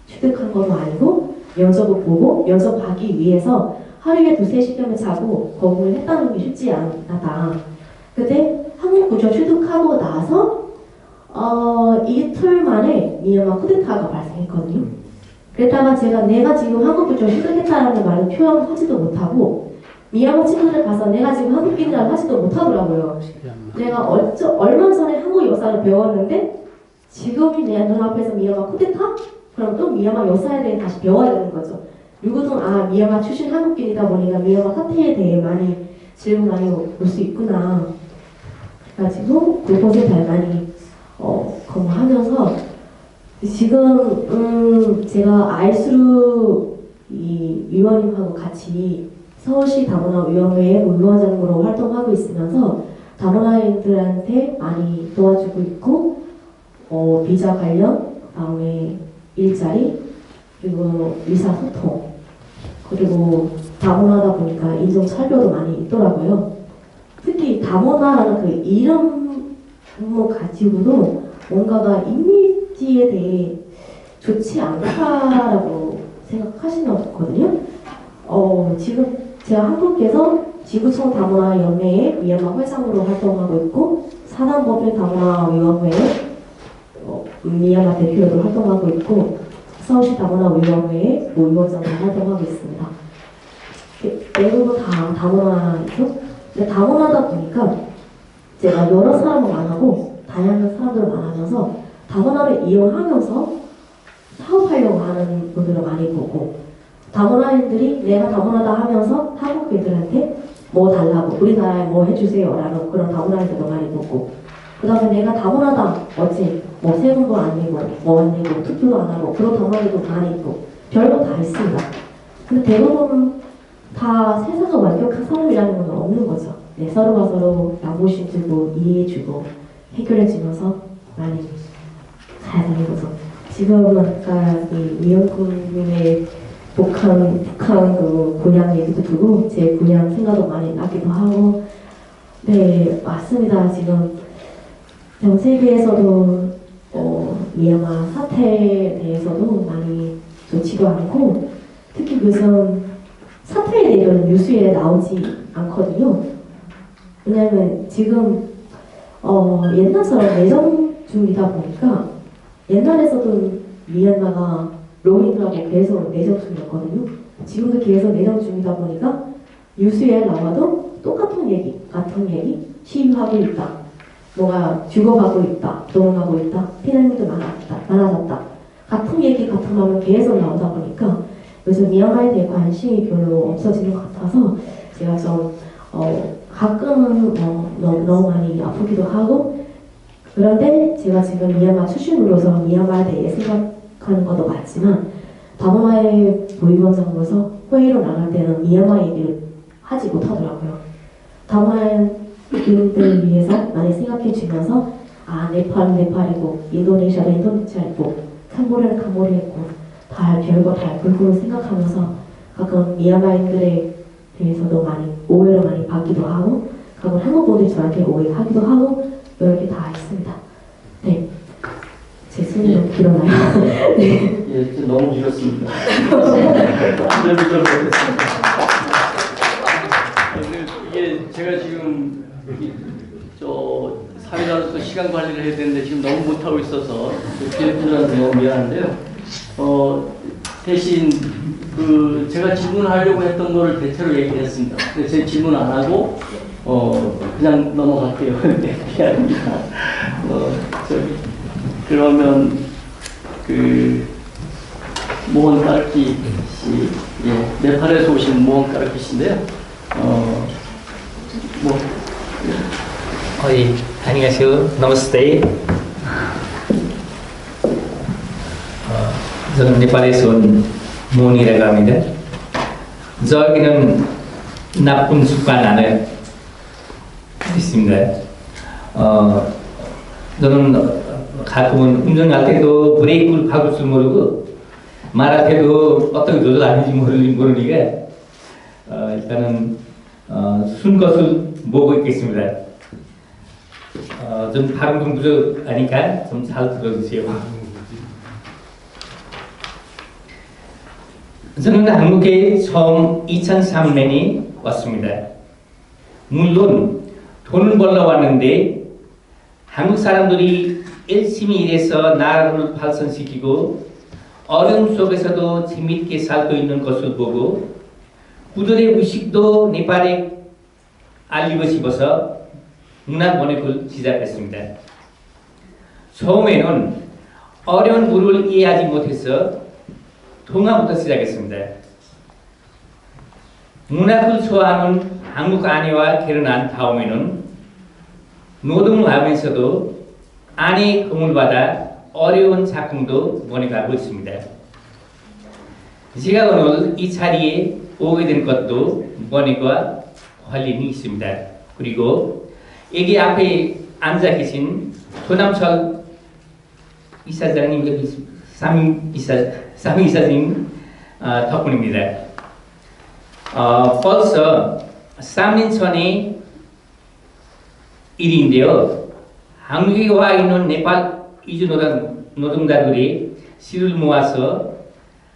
취득한 건 아니고 면접을 보고 면접하기 위해서 하루에 2-3시간을 자고 공부를 했다는 게 쉽지 않다. 근데 한국 구조 취득하고 나서 이틀 만에 미얀마 쿠데타가 발생했거든요. 그랬다가 내가 지금 한국 구조 취득했다는 말을 표현하지도 못하고 미얀마 친구들 가서 내가 지금 한국인이라고 하지도 못하더라고요. 내가 얼마 전에 한국 역사를 배웠는데 지금이 내 눈앞에서 미얀마 쿠데타? 그럼 또 미얀마 역사에 대해 다시 배워야 되는 거죠. 누구든 미얀마 출신 한국인이다 보니까 미얀마 사태에 대해 많이 질문 많이 올 수 있구나. 그래가지고 그곳에 잘 많이 근무하면서 지금 제가 알수루 이 위원님하고 같이 서울시 다문화위원회의 위원장으로 활동하고 있으면서 다문화인들한테 많이 도와주고 있고 비자 관련, 그다음에 일자리, 그리고 의사소통 그리고 다문화다 보니까 인종차별도 많이 있더라고요. 특히 다문화라는 그 이름 가지고도 뭔가가 이미지에 대해 좋지 않다라고 생각하시거든요. 지금 제가 한국에서 지구촌 다문화 연맹의 미얀마 회장으로 활동하고 있고 사단법인 다문화 위원회의 미얀마 대표로 활동하고 있고 서울시 다문화 위원회의 위원장으로 활동하고 있습니다. 대부분 다 다문화죠. 근데 다문화다 보니까 제가 여러 사람을 만나고 다양한 사람들을 만나면서 다문화를 이용하면서 사업하려고 하는 분들을 많이 보고 다문화인들이 내가 다문화다 하면서 한국인들한테 뭐 달라고 우리나라에 뭐 해주세요 라는 그런 다문화인들도 많이 보고 그 다음에 내가 다문화다 어찌 뭐 세금도 안 내고 뭐 안 내고 투표도 안 하고 그런 다문화들도 많이 있고 별거 다 있습니다. 근데 대부분 다 세상을 완벽한 사람이라는 건 없는 거죠. 네, 서로가 서로 양보심 주고 이해해주고 해결해주면서 많이 가야 되는 거죠. 지금은 아까 이 미연군님의 북한 그 고향 얘기도 두고 제 고향 생각도 많이 나기도 하고 네 맞습니다. 지금 전 세계에서도 미얀마 사태에 대해서도 많이 좋지도 않고 특히 무슨 사태에 대한 뉴스에 나오지 않거든요. 왜냐면 지금 옛날처럼 내정 중이다 보니까 옛날에서도 미얀마가 로힝하고 계속 내정 중이었거든요. 지금도 계속 내정 중이다 보니까 뉴스에 나와도 똑같은 얘기, 같은 얘기, 시위하고 있다. 뭐가 죽어가고 있다, 도망가고 있다, 피난민도 많아졌다. 같은 얘기, 같은 말은 계속 나오다 보니까 요즘 미얀마에 대해 관심이 별로 없어지는 것 같아서 제가 좀 가끔은 너무 많이 아프기도 하고 그런데 제가 지금 미얀마 출신으로서 미얀마에 대해 생각하는 것도 맞지만 다문화의 부위원장으로서 회의로 나갈 때는 미얀마 얘기를 하지 못하더라고요. 다문화인들을 위해서 많이 생각해 주면서 네팔은 네팔이고 인도네시아도 인도네시아이고 캄보디아는 캄보디아이고 다 별거 다 골고루 생각하면서 가끔 미얀마인들에 대해서도 많이 오해를 많이 받기도 하고 가끔 한국 분들이 저한테 오해하기도 하고 이렇게 다 있습니다. 네, 제 손이 너무 길어나요. 네. 예, 너무 길었습니다. 네, 이게 제가 지금 사회자로서 시간 관리를 해야 되는데 지금 너무 못하고 있어서 필리핀들한테 너무 미안한데요. 대신 제가 질문하려고 했던 거를 대체로 얘기했습니다. 근데 제 질문 안 하고 그냥 넘어갈게요. 네, 미안합니다. 그러면 모헌 까르키 씨, 예, 네팔에서 오신 모헌 까르키 씨인데요. 예, 안녕하세요. 너무스테. 저는 네팔에서 온 모헌이라고 합니다. 저에게는 나쁜 습관 하나 있습니다. 저는 가끔은 운전할 때도 브레이크를 밟을 줄 모르고 말할 때도 어떻게 조절하는지 모르니까 일단은 순 것을 보고 있겠습니다. 좀 발음 좀 부족하니까 좀 잘 들어주세요. 저는 한국에 처음 2003년에 왔습니다. 물론 돈을 벌러 왔는데 한국 사람들이 열심히 일해서 나라를 발전시키고 어려움 속에서도 재미있게 살고 있는 것을 보고 그들의 의식도 네팔에 알리고 싶어서 문화 번역을 시작했습니다. 처음에는 어려운 물을 이해하지 못해서 통화부터 시작했습니다. 문학을 좋아하는 한국 아내와 결혼한 다음에는 노동을 하면서도 아내의 도움을 받아 어려운 작품도 번역하고 있습니다. 제가 오늘 이 자리에 오게 된 것도 번역과 관련이 있습니다. 그리고 여기 앞에 앉아 계신 조남철 이사장님, 상임이사님 덕분입니다. 벌써 3년 전의 일인데요. 한국에 와 있는 네팔 이주 노동자들이 씨를 모아서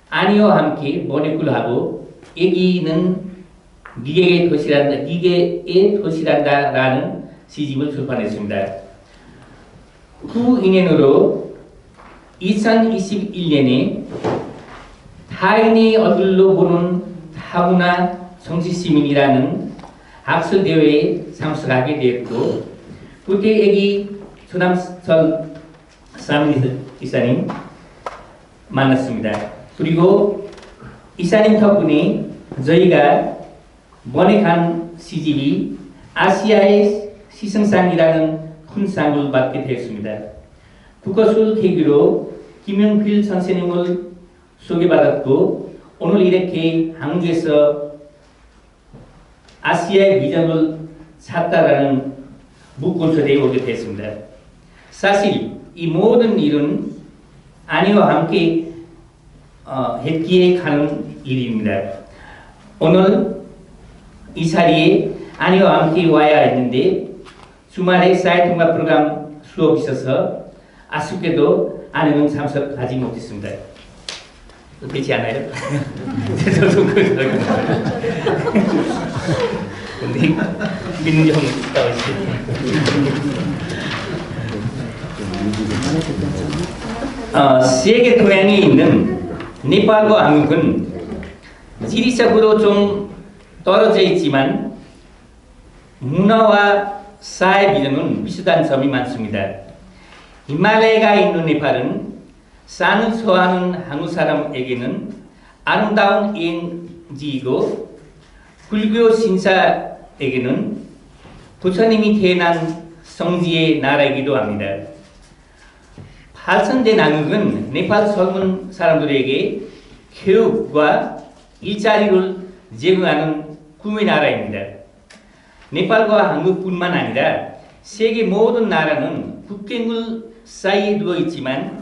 아니와 함께 번역을 하고 애기는 기계의 도시란다라는 시집을 출판했습니다. 그 인연으로 2021년에 타인의 얼굴로 보는 타고난 정치시민이라는 학술대회에 참석하게 되었고, 그때 애기 조남철 이사님 만났습니다. 그리고 이사님 덕분에 저희가 번역한 시집이 아시아의 시성상이라는 큰 상을 받게 되었습니다. 그것을 계기로 김영필 선생님을 소개받았고, 오늘 이렇게 한국에서 아시아의 비전을 찾다라는 묵군소대에 오게 됐습니다. 사실 이 모든 일은 아니와 함께 했기에 가는 일입니다. 오늘 이 자리에 아니와 함께 와야 했는데 주말에 사회통합 프로그램 수업이 있어서 아쉽게도 아니는 참석하지 못했습니다. 그렇지 않아요? 저도 근데 민정 있다고 했어요. 세계 동양에 있는 네팔과 한국은 지리적으로 좀 떨어져 있지만 문화와 사회 비전은 비슷한 점이 많습니다. 히말라야가 있는 네팔은 산을 좋아하는 한국 사람에게는 아름다운 여행지이고, 불교 신사에게는 부처님이 태어난 성지의 나라이기도 합니다. 발전된 한국은 네팔 젊은 사람들에게 교육과 일자리를 제공하는 꿈의 나라입니다. 네팔과 한국뿐만 아니라 세계 모든 나라는 국경을 사이에 두어 있지만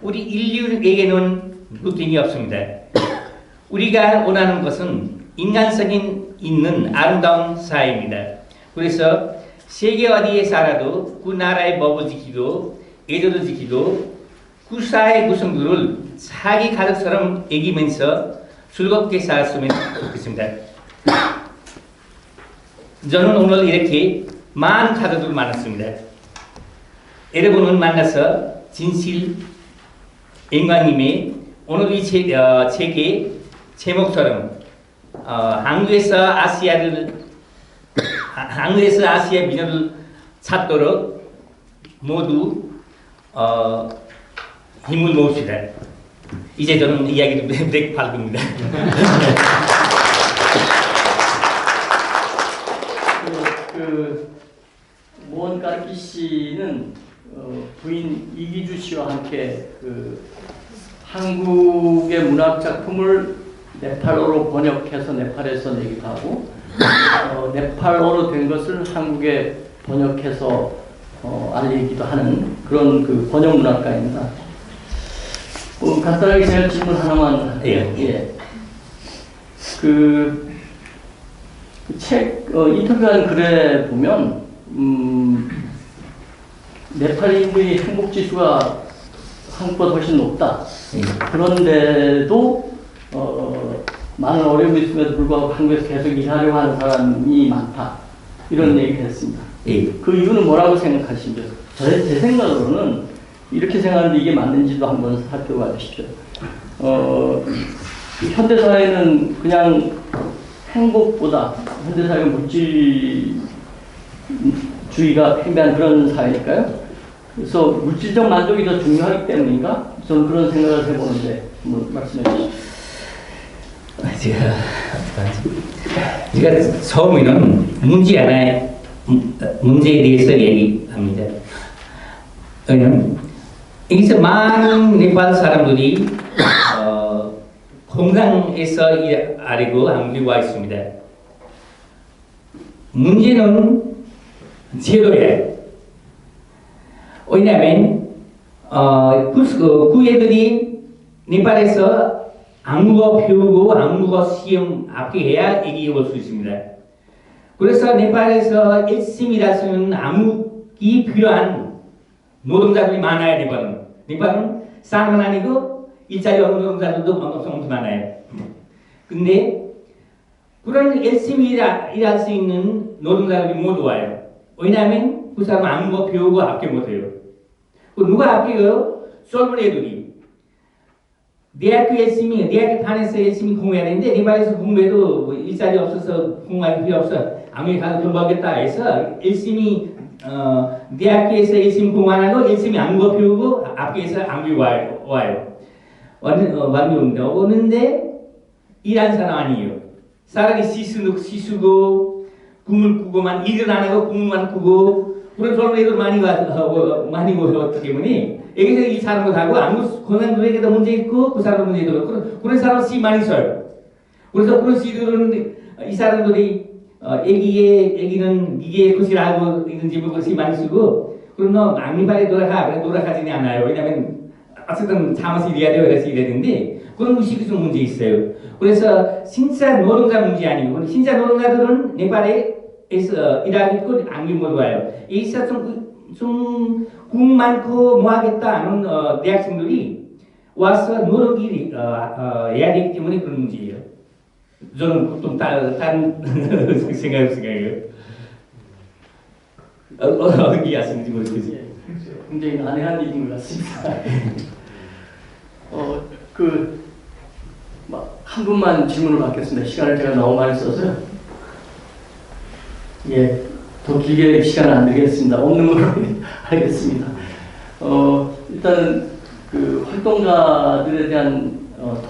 우리 인류에게는 국경이 없습니다. 우리가 원하는 것은 인간성이 있는 아름다운 사회입니다. 그래서 세계 어디에 살아도 그 나라의 법을 지키고 예절을 지키고 그 사회 구성들을 자기 가족처럼 여기면서 즐겁게 살았으면 좋겠습니다. 저는 오늘 이렇게 많은 가족들 만났습니다. 여러분을 만나서 진실 영광님이 오늘 이 책의 제목처럼 한국에서 아시아 미녀를 찾도록 모두 힘을 모읍시다. 이제 저는 이야기를 브레이크 밟습니다. 모원가르키 씨는 부인 이기주 씨와 함께 한국의 문학 작품을 네팔어로 번역해서 네팔에서 내기도 하고, 네팔어로 된 것을 한국에 번역해서 알리기도 하는 그런 번역 문학가입니다. 간단하게 제가 질문 하나만. 예. 책 인터뷰한 글에 보면 네팔인들의 행복 지수가 한국보다 훨씬 높다. 그런데도 많은 어려움이 있음에도 불구하고 한국에서 계속 일하려고 하는 사람이 많다. 이런 얘기를 했습니다. 그 이유는 뭐라고 생각하십니까? 제 생각으로는 이렇게 생각하는데 이게 맞는지도 한번 살펴봐 주십시오. 현대사회는 그냥 행복보다, 현대사회가 물질주의가 팽배한 그런 사회니까요. 그래서 물질적 만족이 더 중요하기 때문인가? 저는 그런 생각을 해보는데 한번 말씀해 주시죠. 제가 처음에는 문제에 대해서 얘기합니다. 왜냐면 여기서 많은 네팔 사람들이 공장에서 일하려고 한국에 와 있습니다. 문제는 제도예요. 왜냐하면 그 애들이 네팔에서 한국어 배우고 한국어 시험 합격해야 얘기해 볼 수 있습니다. 그래서 네팔에서 열심히 일하시는 한국이 필요한 노동자들이 많아요. 네팔은 사람은 아니고 일자리 없는 노동자들도 엄청 많아요. 근데 그런 열심히 일할 수 있는 노동자들이 모두 와요. 왜냐하면 그 사람은 한국어 배우고 합격 못해요. 누가 합격해요? 젊은 애들이. 대학교 다녀서 열심히 공부해야 되는데 네팔에서 공부해도 뭐 일자리 없어서 공부할 필요 없어. 아무리 가서 돈 벌겠다 해서 열심히 대학교에서 열심히 공부 안 하고 열심히 한국어 배우고 학교에서 한국에 와요. 오는데 일하는 사람 아니에요. 사람이 시수고 꿈을 꾸고만 일을 안 하고 꿈만 꾸고 그런 젊은 애들 많이 오기 때문에 여기서 이 사람도 하고 한국 고등학교에도 문제 있고 그 사람도 문제 있고 그런 사람이 많이 있어요. 그래서 그런 시들은 이 사람들이 애기는 이게 것이라고 있는 집을 것이 많이 쓰고 그럼 너 막리발에 노력하지는 않아요. 왜냐면 어쨌든 잠시 일해야 돼요. 그래서 일해야 되는데 그런 무식이 좀 문제 있어요. 그래서 진짜 노동자 문제 아니고 진짜 노동자들은 네팔에서 일하고 한국에 못 와요. 여기서 좀 꿈 많고 뭐 하겠다 하는 대학생들이 와서 노력이 해야 되기 때문에 그런 문제예요. 저는 좀 다른 생각이에요. 어떻게 하시는지 모르겠어요. 굉장히 난해한 일인 것 같습니다. 한 분만 질문을 받겠습니다. 시간을 제가 너무 많이 써서요. 예, 더 길게 시간을 안 드리겠습니다. 없는 걸로 하겠습니다. 일단 그 활동가들에 대한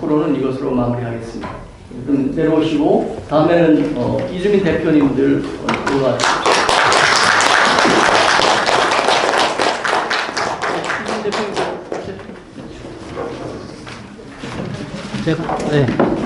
토론은 이것으로 마무리하겠습니다. 그럼 내려오시고 다음에는 이주민 대표님들 올라와주십시오. 이주민 대표님. 제가 네.